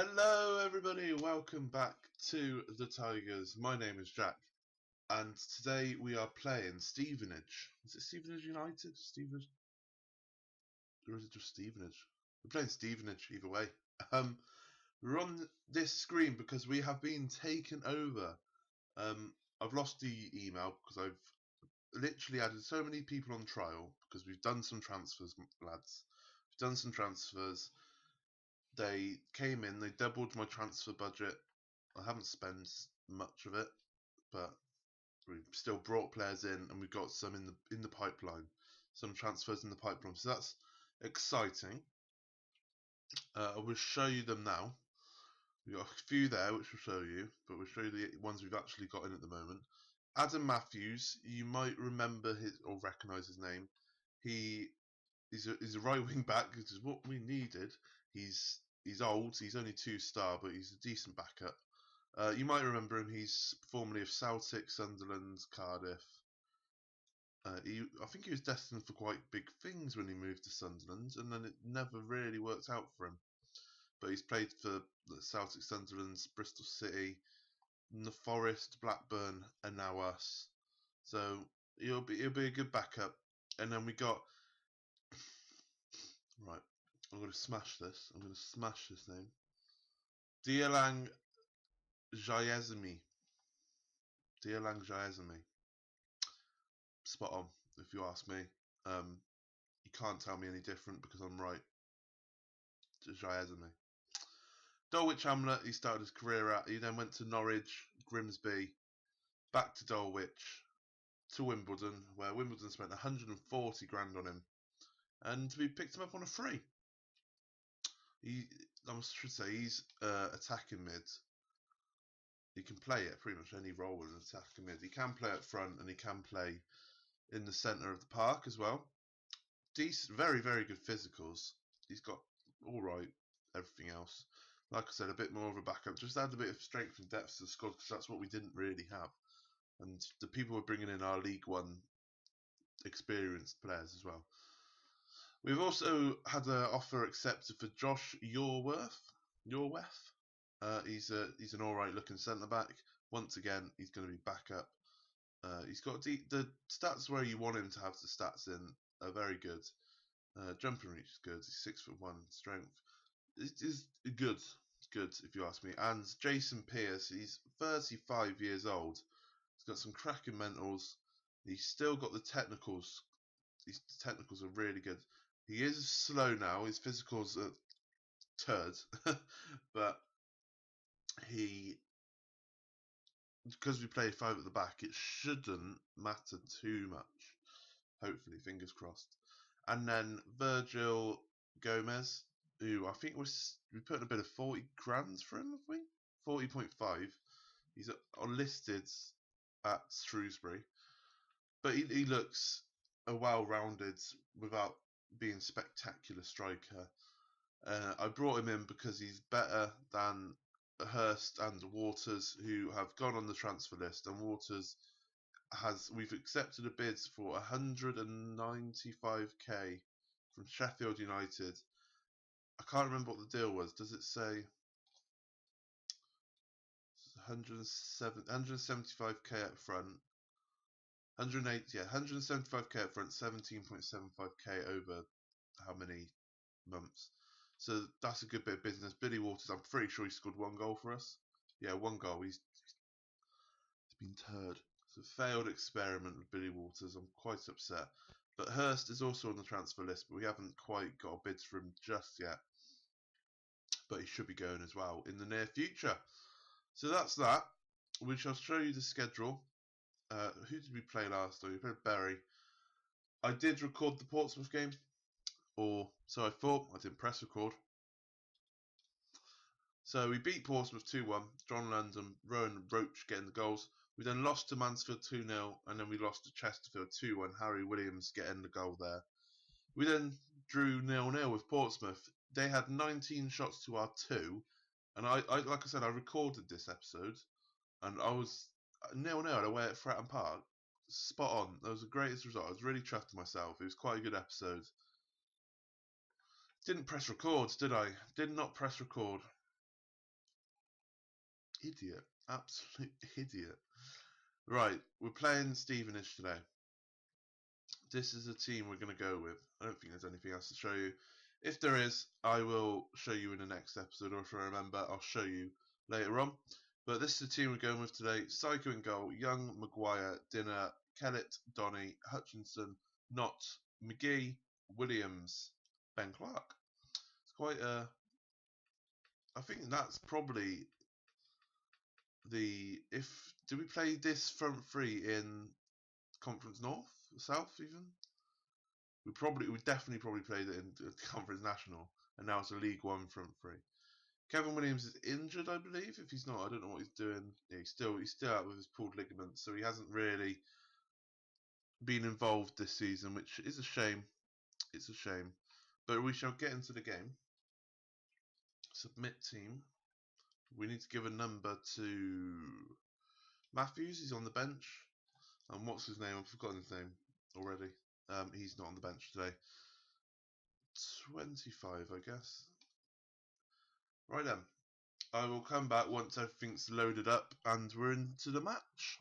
Hello everybody, welcome back to the Tigers. My name is Jack and today we are playing Stevenage. Is it Stevenage United? Stevenage? Or is it just Stevenage? We're playing Stevenage either way. Um, we're on this screen because we have been taken over. I've lost the email because I've literally added so many people on trial because we've done some transfers, lads. We've done some transfers. They came in, they doubled my transfer budget. I haven't spent much of it, but we've still brought players in, and we've got some in the pipeline, some transfers in the pipeline. So that's exciting. I will show you them now. We've got a few there, which we'll show you, but we'll show you the ones we've actually got in at the moment. Adam Matthews, you might remember his or recognise his name. He's a right wing back, which is what we needed. He's old. He's only 2-star, but he's a decent backup. You might remember him. He's formerly of Celtic, Sunderland, Cardiff. I think he was destined for quite big things when he moved to Sunderland, and then it never really worked out for him. But he's played for Celtic, Sunderland, Bristol City, the Forest, Blackburn, and now us. So he'll be a good backup. And then we got right. I'm going to smash this. I'm going to smash this name. Dialang Jayazmi. Dialang Jayazmi. Spot on, if you ask me. You can't tell me any different because I'm right. Jayazmi. Dulwich Hamlet, he started his career at. He then went to Norwich, Grimsby, back to Dulwich, to Wimbledon, where Wimbledon spent 140 grand on him, and we picked him up on a free. I should say he's attacking mid. He can play at pretty much any role in attacking mid. He can play up front and he can play in the centre of the park as well. Decent, very, very good physicals. He's got all right everything else. Like I said, a bit more of a backup. Just add a bit of strength and depth to the squad because that's what we didn't really have. And the people we're bringing in are League One experienced players as well. We've also had an offer accepted for Josh Yorworth. He's an all right looking centre back. Once again, he's going to be backup. He's got the stats where you want him to have the stats in are very good. Jumping reach is good. He's 6'1", strength is good. It's good if you ask me. And Jason Pearce, he's 35 years old. He's got some cracking mentals. He's still got the technicals. His technicals are really good. He is slow now. His physicals are turd, but because we play 5 at the back, it shouldn't matter too much. Hopefully, fingers crossed. And then Virgil Gomez, who I think we put in a bit of 40 grand for him, have we? 40.5. He's listed at Shrewsbury, but he looks a well-rounded without being spectacular striker. I brought him in because he's better than Hurst and Waters, who have gone on the transfer list, and Waters we've accepted a bid for 195k from Sheffield United. I can't remember what the deal was. Does it say 175k up front? 175k up front, 17.75k over how many months? So that's a good bit of business. Billy Waters, I'm pretty sure he scored 1 goal for us. Yeah, 1 goal. He's been turd. It's a failed experiment with Billy Waters. I'm quite upset. But Hurst is also on the transfer list, but we haven't quite got a bid for him just yet. But he should be going as well in the near future. So that's that. We shall show you the schedule. Who did we play last time? We played Bury. I did record the Portsmouth game. Or so I thought. I didn't press record. So we beat Portsmouth 2-1. John London, Rowan Roach getting the goals. We then lost to Mansfield 2-0, and then we lost to Chesterfield 2-1. Harry Williams getting the goal there. We then drew 0-0 with Portsmouth. They had 19 shots to our 2, and I like I said, I recorded this episode, and I was 0-0 away at Fratton Park. Spot on. That was the greatest result. I was really chuffed with myself. It was quite a good episode. Didn't press record, did I? Did not press record. Idiot. Absolute idiot. Right, we're playing Stevenage today. This is the team we're going to go with. I don't think there's anything else to show you. If there is, I will show you in the next episode, or if I remember, I'll show you later on. But this is the team we're going with today. Psycho in goal, Young, Maguire, Dinner, Kellett, Donny, Hutchinson, Knott, McGee, Williams, Ben Clark. It's quite a... I think that's probably the... Do we play this front three in Conference North? South even? We definitely played it in Conference National, and now it's a League One front three. Kevin Williams is injured, I believe. If he's not, I don't know what he's doing. Yeah, he's still out with his pulled ligaments, so he hasn't really been involved this season, which is a shame. It's a shame, but we shall get into the game. Submit team. We need to give a number to Matthews. He's on the bench. And what's his name? I've forgotten his name already. He's not on the bench today. 25, I guess. Right then. I will come back once everything's loaded up and we're into the match.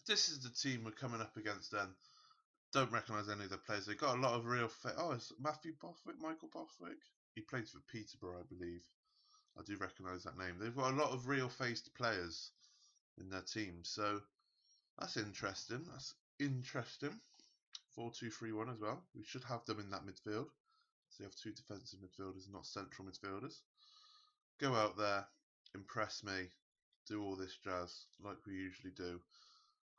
This is the team we're coming up against then. Don't recognise any of the players. They've got a lot of real... it's Matthew Bothwick, Michael Bothwick. He plays for Peterborough, I believe. I do recognise that name. They've got a lot of real-faced players in their team. So, that's interesting. 4-2-3-1 as well. We should have them in that midfield. So you have two defensive midfielders, not central midfielders. Go out there, impress me, do all this jazz like we usually do.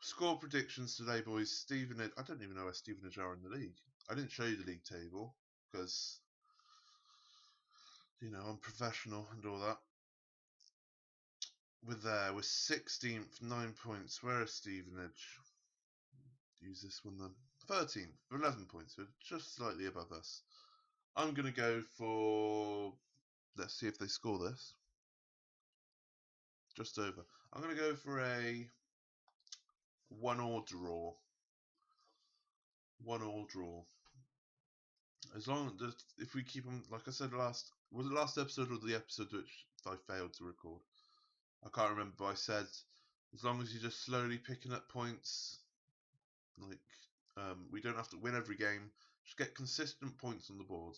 Score predictions today, boys. Stevenage. I don't even know where Stevenage are in the league. I didn't show you the league table because, you know, I'm professional and all that. We're 16th, 9 points. Where is Stevenage? Use this one then. 13th, 11 points. We're just slightly above us. I'm going to go for... Let's see if they score this. Just over. I'm going to go for a 1-1 draw. 1-1 draw. As long as if we keep them, like I said was it last episode or the episode which I failed to record? I can't remember, but I said as long as you're just slowly picking up points, like we don't have to win every game, just get consistent points on the board.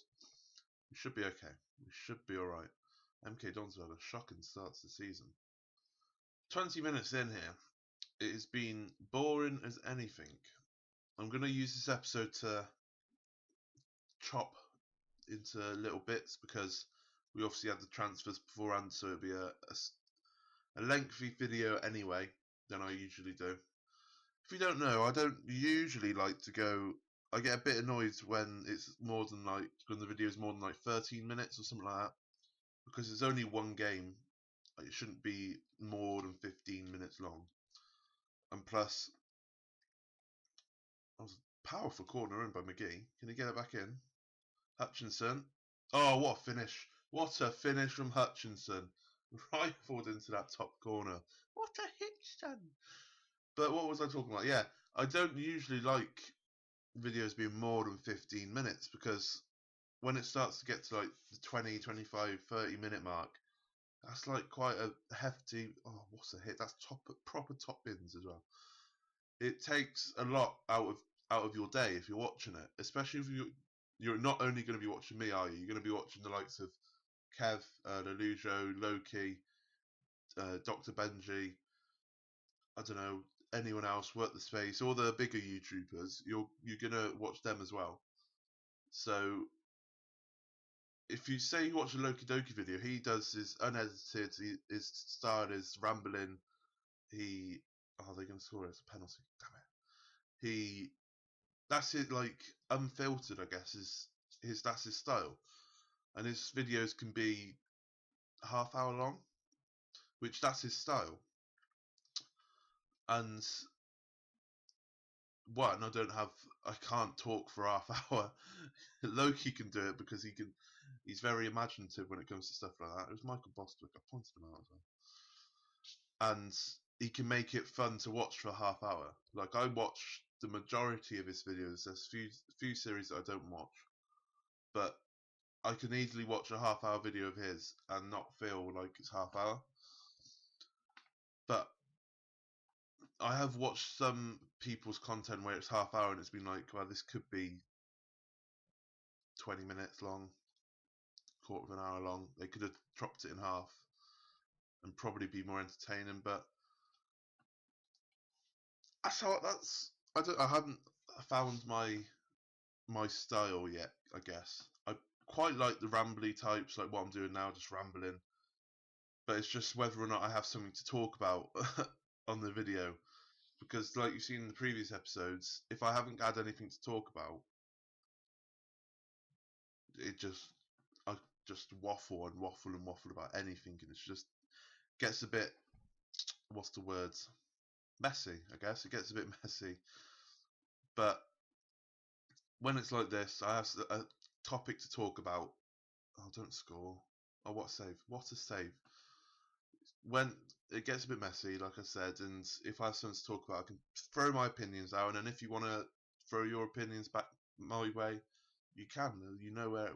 We should be okay. We should be alright. MK Dons had a shocking start to the season. 20 minutes in here. It has been boring as anything. I'm going to use this episode to chop into little bits because we obviously had the transfers beforehand, so it'll be a lengthy video anyway than I usually do. If you don't know, I don't usually like to go... I get a bit annoyed when it's more than when the video is more than 13 minutes or something like that, because it's only one game. It shouldn't be more than 15 minutes long. And plus, that was a powerful corner in by McGee. Can he get it back in? Hutchinson. Oh, what a finish. What a finish from Hutchinson. Rifled into that top corner. What a hit, son. But what was I talking about? Yeah, I don't usually like videos being more than 15 minutes because when it starts to get to the 20, 25, 30 minute mark, that's quite a hefty... Oh, what's a hit? That's proper top bins as well. It takes a lot out of your day if you're watching it, especially if you're not only going to be watching me, are you? You're going to be watching the likes of Kev, Lelujo, Loki, Dr. Benji, I don't know, anyone else, Work the Space, all the bigger YouTubers, you're going to watch them as well. So, if you say you watch a Loki Doki video, he does his unedited, his style is rambling, oh, they're going to score it as a penalty, damn it. That's it, unfiltered, I guess, that's his style. And his videos can be half hour long, which that's his style. And one, I can't talk for half hour. Loki can do it because he's very imaginative when it comes to stuff like that. It was Michael Bostwick, I pointed him out as well. And he can make it fun to watch for a half hour. I watch the majority of his videos. There's few series that I don't watch, but I can easily watch a half hour video of his and not feel like it's half hour. But I have watched some people's content where it's half hour and it's been like, well, this could be 20 minutes long, quarter of an hour long. They could have chopped it in half and probably be more entertaining. But I haven't found my style yet, I guess. I quite like the rambly types, like what I'm doing now, just rambling. But it's just whether or not I have something to talk about on the video. Because like you've seen in the previous episodes, if I haven't had anything to talk about, I just waffle and waffle and waffle about anything, and it just gets a bit, what's the word? Messy, I guess. It gets a bit messy. But when it's like this, I have a topic to talk about. Oh, don't score. Oh, what a save. What a save. When it gets a bit messy, like I said, and if I have something to talk about, I can throw my opinions out, and then if you want to throw your opinions back my way, you can. You know where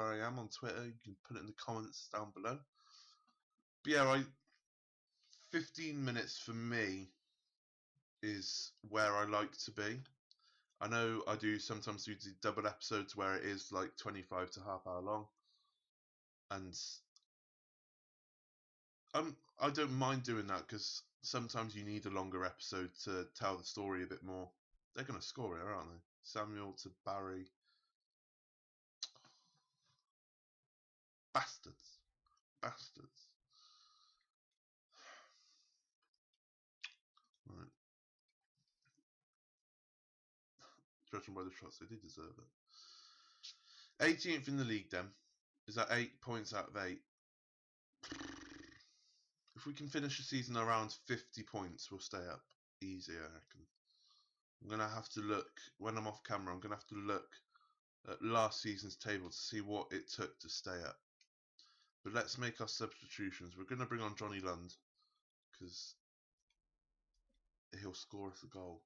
I am on Twitter. You can put it in the comments down below. But yeah, 15 minutes for me is where I like to be. I know I do sometimes do double episodes where it is like 25 to half hour long, and I don't mind doing that because sometimes you need a longer episode to tell the story a bit more. They're going to score it, aren't they? Samuel to Barry. Bastards. Bastards. Right. Judging by the shots, they did deserve it. 18th in the league then. Is that 8 points out of 8? If we can finish the season around 50 points, we'll stay up. Easy, I reckon. I'm going to have to look, when I'm off camera, I'm going to have to look at last season's table to see what it took to stay up. But let's make our substitutions. We're going to bring on Johnny Lund because he'll score us a goal.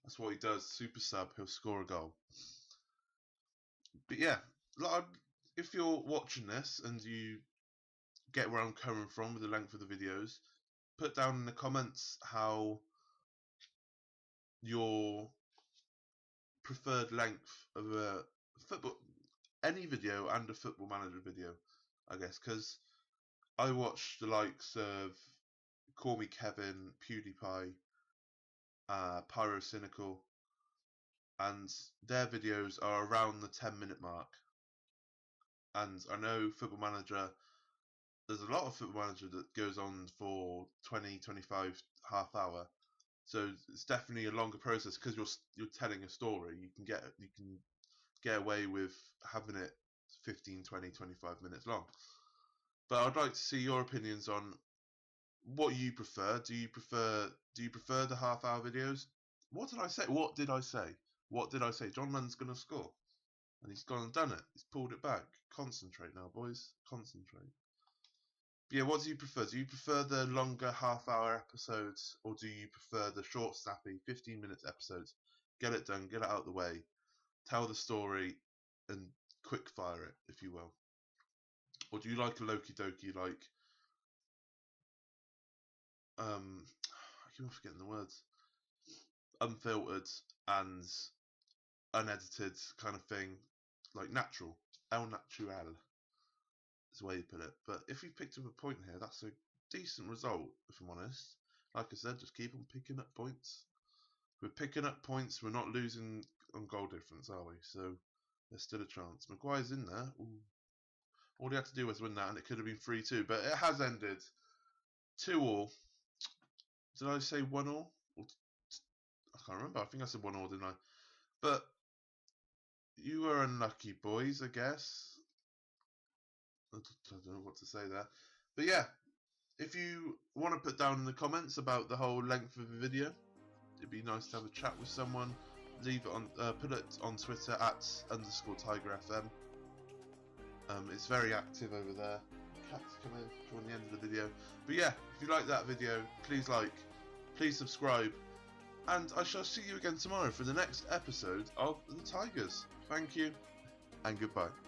That's what he does. Super sub, he'll score a goal. But yeah, if you're watching this and you get where I'm coming from with the length of the videos, put down in the comments how your preferred length of a any video and a Football Manager video, I guess, because I watch the likes of Call Me Kevin, PewDiePie, Pyro Cynical, and their videos are around the 10-minute mark. And I know Football Manager, there's a lot of Football Manager that goes on for 20, 25, half hour. So it's definitely a longer process because you're telling a story. You can get away with having it 15, 20, 25 minutes long. But I'd like to see your opinions on what you prefer. Do you prefer the half-hour videos? What did I say? What did I say? What did I say? John Lund's gonna score, and he's gone and done it. He's pulled it back. Concentrate now, boys. Concentrate. But yeah, what do you prefer? Do you prefer the longer half-hour episodes, or do you prefer the short, snappy 15 minutes episodes? Get it done, get it out of the way, tell the story, and quick fire it, if you will. Or do you like a Loki Doki, like I keep on forgetting the words, unfiltered and unedited kind of thing, like natural, el natural is the way you put it. But if you picked up a point here, that's a decent result, if I'm honest. Like I said, just keep on picking up points. We're picking up points, we're not losing on goal difference, are we? So there's still a chance. Maguire's in there. Ooh. All he had to do was win that, and it could have been 3-2, but it has ended 2-2. Did I say 1-1? I can't remember. I think I said 1-1, didn't I? But you were unlucky, boys, I guess. I don't know what to say there. But yeah, if you want to put down in the comments about the whole length of the video, it'd be nice to have a chat with someone. Leave it on, put it on Twitter @_TigerFM. It's very active over there. Cats come in toward the end of the video. But yeah, if you like that video, please like, please subscribe, and I shall see you again tomorrow for the next episode of The Tigers. Thank you, and goodbye.